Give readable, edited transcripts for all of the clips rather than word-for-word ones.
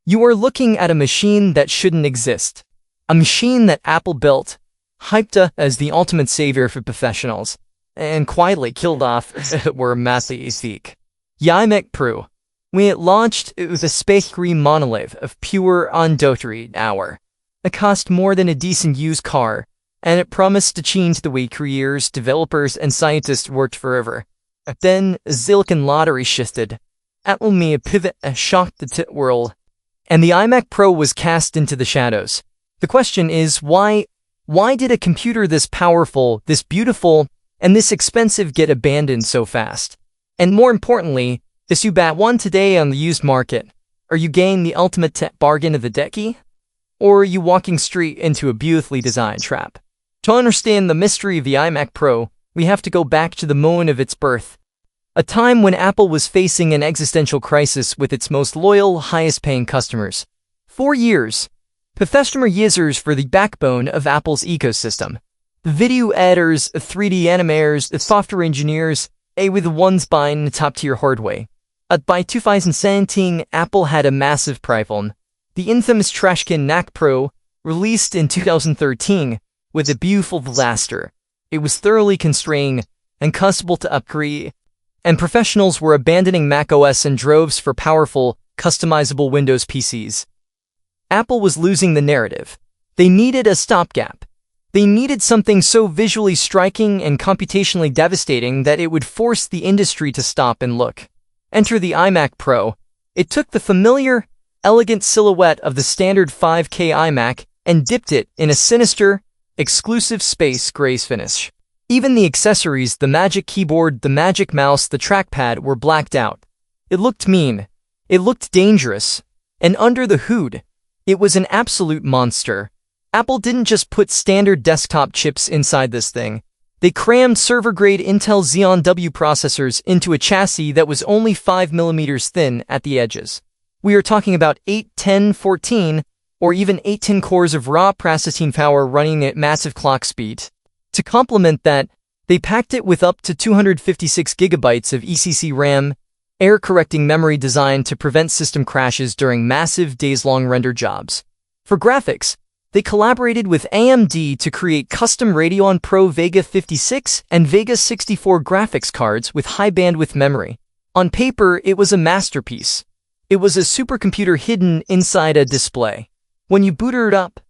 You are looking at a machine that shouldn't exist. A machine that Apple built, hyped as the ultimate savior for professionals, and quietly killed off were massive. The iMac Pro. When it launched, it was a space gray monolith of pure unadulterated power. It cost more than a decent used car, and it promised to change the way careers, developers, and scientists worked forever. Then, a Silicon lottery shifted. Apple made a pivot and shocked the tech world, and the iMac Pro was cast into the shadows. The question is, why did a computer this powerful, this beautiful, and this expensive get abandoned so fast? And more importantly, is you bat one today on the used market? Are you getting the ultimate tech bargain of the decade? Or are you walking straight into a beautifully designed trap? To understand the mystery of the iMac Pro, we have to go back to the moment of its birth. A time when Apple was facing an existential crisis with its most loyal, highest-paying customers. 4 years. Professional users were the backbone of Apple's ecosystem. The video editors, 3D animators, the software engineers, they were the ones buying the top-tier hardware. By 2017, Apple had a massive rival. The infamous trashcan Mac Pro, released in 2013, with a beautiful blaster. It was thoroughly constrained and costable to upgrade, and professionals were abandoning macOS in droves for powerful, customizable Windows PCs. Apple was losing the narrative. They needed a stopgap. They needed something so visually striking and computationally devastating that it would force the industry to stop and look. Enter the iMac Pro. It took the familiar, elegant silhouette of the standard 5K iMac and dipped it in a sinister, exclusive space gray finish. Even the accessories, the magic keyboard, the magic mouse, the trackpad were blacked out. It looked mean. It looked dangerous. And under the hood, it was an absolute monster. Apple didn't just put standard desktop chips inside this thing. They crammed server-grade Intel Xeon W processors into a chassis that was only 5mm thin at the edges. We are talking about 8, 10, 14, or even 18 cores of raw processing power running at massive clock speed. To complement that, they packed it with up to 256 gigabytes of ECC RAM, error-correcting memory designed to prevent system crashes during massive days-long render jobs. For graphics, they collaborated with AMD to create custom Radeon Pro Vega 56 and Vega 64 graphics cards with high-bandwidth memory. On paper, it was a masterpiece. It was a supercomputer hidden inside a display. When you booted it up,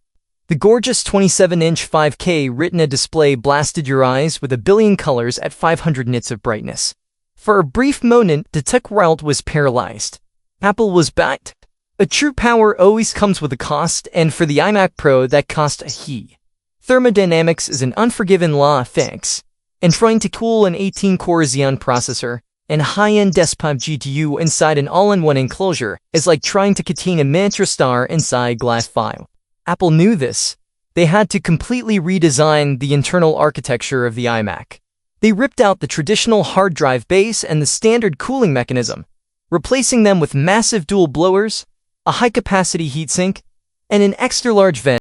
the gorgeous 27-inch 5K Retina display blasted your eyes with a billion colors at 500 nits of brightness. For a brief moment, the tech world was paralyzed. Apple was backed. A true power always comes with a cost, and for the iMac Pro, that cost a he. Thermodynamics is an unforgiving law of physics, and trying to cool an 18-core Xeon processor and high-end desktop GPU inside an all-in-one enclosure is like trying to contain a miniature star inside glass vial. Apple knew this. They had to completely redesign the internal architecture of the iMac. They ripped out the traditional hard drive base and the standard cooling mechanism, replacing them with massive dual blowers, a high-capacity heatsink, and an extra-large vent